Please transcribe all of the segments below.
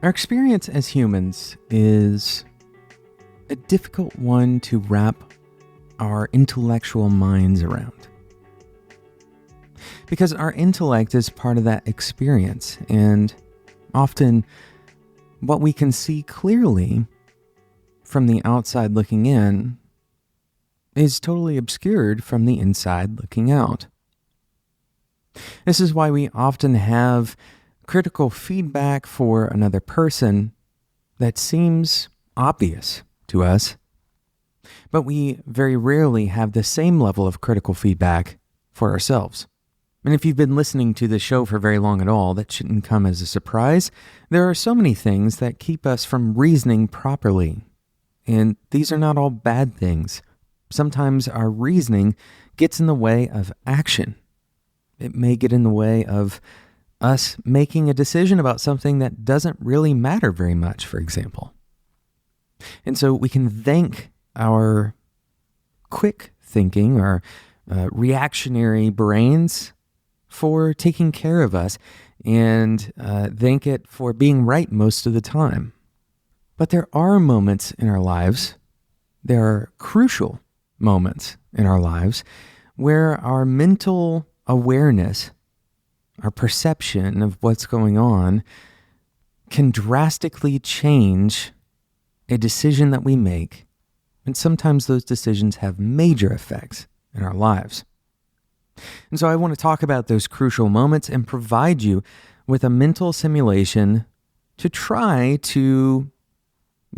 Our experience as humans is a difficult one to wrap our intellectual minds around. Because our intellect is part of that experience, and often what we can see clearly from the outside looking in is totally obscured from the inside looking out. This is why we often have critical feedback for another person that seems obvious to us, but we very rarely have the same level of critical feedback for ourselves. And if you've been listening to this show for very long at all, that shouldn't come as a surprise. There are so many things that keep us from reasoning properly, and these are not all bad things. Sometimes our reasoning gets in the way of action. It may get in the way of us making a decision about something that doesn't really matter very much, for example. And so we can thank our quick thinking, our reactionary brains for taking care of us and thank it for being right most of the time. But there are moments in our lives, there are crucial moments in our lives where our mental awareness, our perception of what's going on can drastically change a decision that we make, and sometimes those decisions have major effects in our lives. And so I want to talk about those crucial moments and provide you with a mental simulation to try to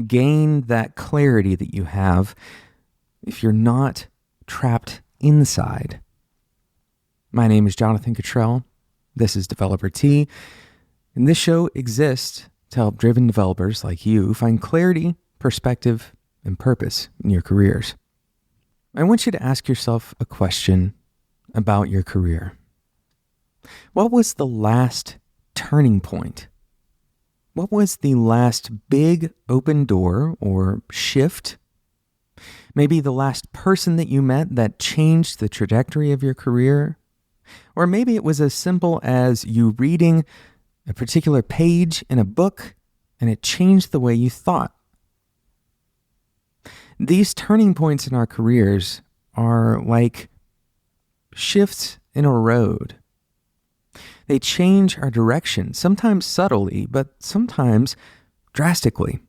gain that clarity that you have if you're not trapped inside. My name is Jonathan Cottrell. This is Developer T, and this show exists to help driven developers like you find clarity, perspective, and purpose in your careers. I want you to ask yourself a question about your career. What was the last turning point? What was the last big open door or shift? Maybe the last person that you met that changed the trajectory of your career? Or maybe it was as simple as you reading a particular page in a book and it changed the way you thought. These turning points in our careers are like shifts in a road. They change our direction, sometimes subtly, but sometimes drastically.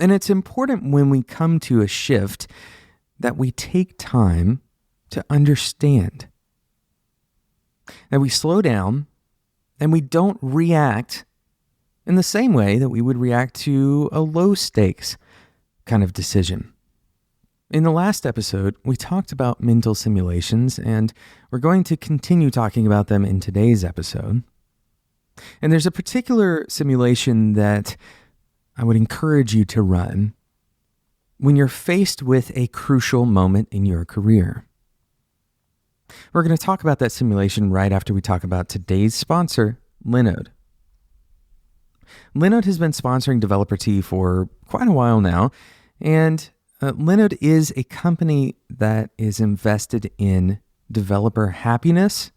And it's important when we come to a shift that we take time to understand, that we slow down and we don't react in the same way that we would react to a low stakes kind of decision. In the last episode, we talked about mental simulations, and we're going to continue talking about them in today's episode. And there's a particular simulation that I would encourage you to run when you're faced with a crucial moment in your career. We're going to talk about that simulation right after we talk about today's sponsor, Linode. Linode has been sponsoring Developer T for quite a while now, and Linode is a company that is invested in developer happiness.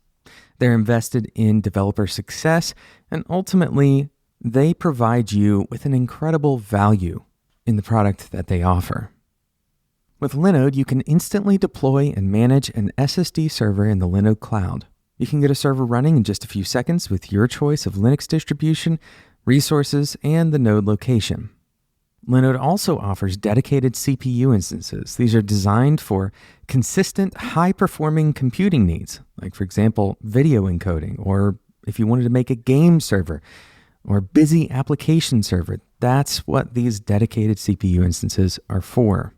They're invested in developer success, and ultimately, they provide you with an incredible value in the product that they offer. With Linode, you can instantly deploy and manage an SSD server in the Linode cloud. You can get a server running in just a few seconds with your choice of Linux distribution, resources, and the node location. Linode also offers dedicated CPU instances. These are designed for consistent, high-performing computing needs, like, for example, video encoding, or if you wanted to make a game server or busy application server. That's what these dedicated CPU instances are for.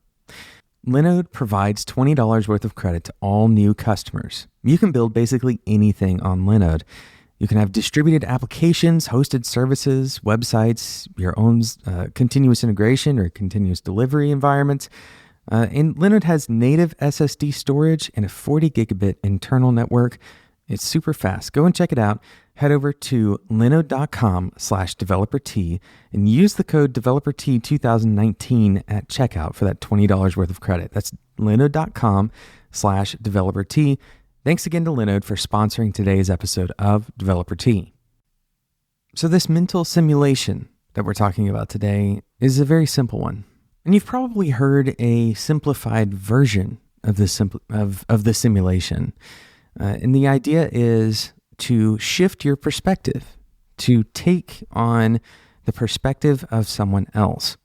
Linode provides $20 worth of credit to all new customers. You can build basically anything on Linode. You can have distributed applications, hosted services, websites, your own continuous integration or continuous delivery environments. And Linode has native SSD storage and a 40 gigabit internal network. It's super fast. Go and check it out. Head over to linode.com/developer-T and use the code developer-T2019 at checkout for that $20 worth of credit. That's linode.com/developer-T. Thanks again to Linode for sponsoring today's episode of Developer Tea. So this mental simulation that we're talking about today is a very simple one. And you've probably heard a simplified version of the simulation. And the idea is to shift your perspective, to take on the perspective of someone else.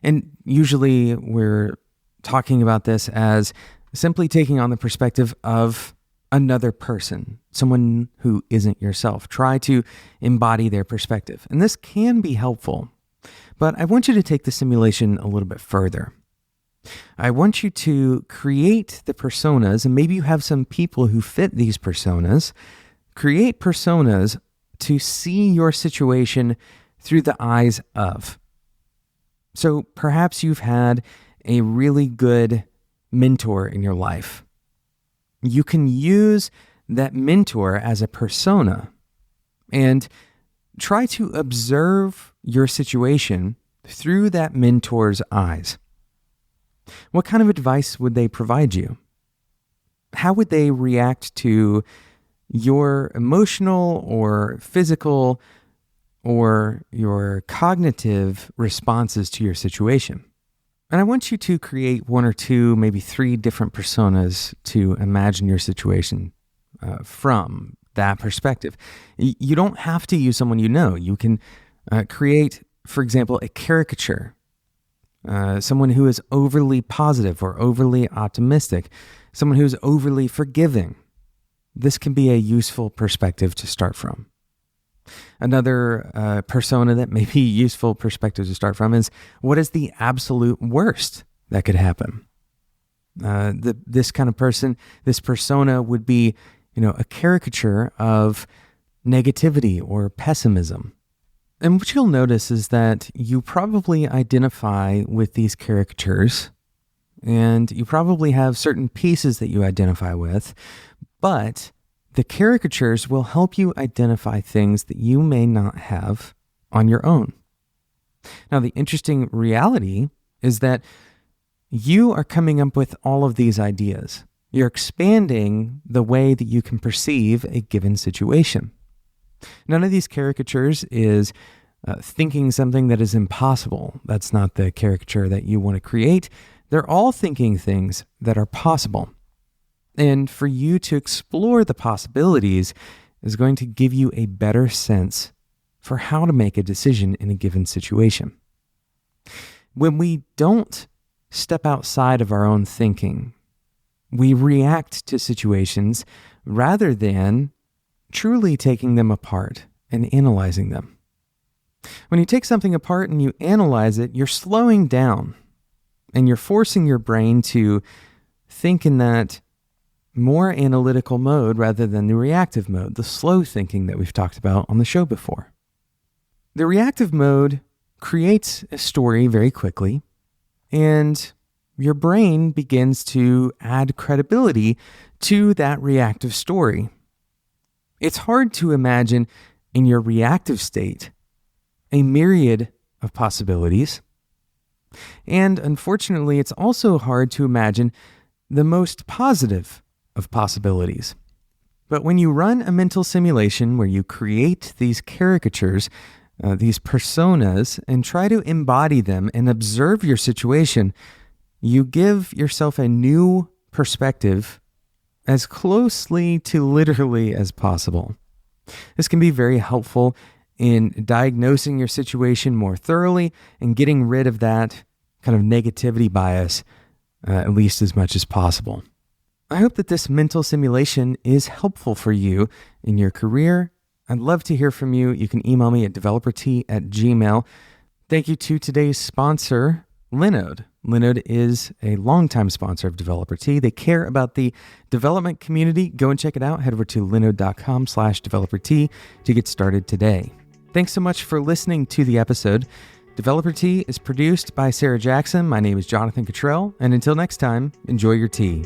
And usually we're talking about this as simply taking on the perspective of another person, someone who isn't yourself. Try to embody their perspective. And this can be helpful, but I want you to take the simulation a little bit further. I want you to create the personas, and maybe you have some people who fit these personas. Create personas to see your situation through the eyes of. So perhaps you've had a really good mentor in your life. You can use that mentor as a persona and try to observe your situation through that mentor's eyes. What kind of advice would they provide you? How would they react to your emotional or physical or your cognitive responses to your situation? And I want you to create one or two, maybe three different personas to imagine your situation from that perspective. You don't have to use someone you know. You can create, for example, a caricature, someone who is overly positive or overly optimistic, someone who's overly forgiving. This can be a useful perspective to start from. Another persona that may be useful perspective to start from is, what is the absolute worst that could happen? This kind of person, this persona would be, a caricature of negativity or pessimism. And what you'll notice is that you probably identify with these caricatures, and you probably have certain pieces that you identify with, but the caricatures will help you identify things that you may not have on your own. Now, the interesting reality is that you are coming up with all of these ideas. You're expanding the way that you can perceive a given situation. None of these caricatures is thinking something that is impossible. That's not the caricature that you want to create. They're all thinking things that are possible. And for you to explore the possibilities is going to give you a better sense for how to make a decision in a given situation. When we don't step outside of our own thinking, we react to situations rather than truly taking them apart and analyzing them. When you take something apart and you analyze it, you're slowing down and you're forcing your brain to think in that more analytical mode rather than the reactive mode, the slow thinking that we've talked about on the show before. The reactive mode creates a story very quickly, and your brain begins to add credibility to that reactive story. It's hard to imagine in your reactive state a myriad of possibilities, and unfortunately, it's also hard to imagine the most positive of possibilities. But when you run a mental simulation where you create these caricatures, these personas, and try to embody them and observe your situation, you give yourself a new perspective as closely to literally as possible. This can be very helpful in diagnosing your situation more thoroughly and getting rid of that kind of negativity bias at least as much as possible. I hope that this mental simulation is helpful for you in your career. I'd love to hear from you. You can email me at developertea@gmail.com. Thank you to today's sponsor, Linode. Linode is a longtime sponsor of Developer Tea. They care about the development community. Go and check it out. Head over to linode.com/developertea to get started today. Thanks so much for listening to the episode. Developer Tea is produced by Sarah Jackson. My name is Jonathan Cottrell. And until next time, enjoy your tea.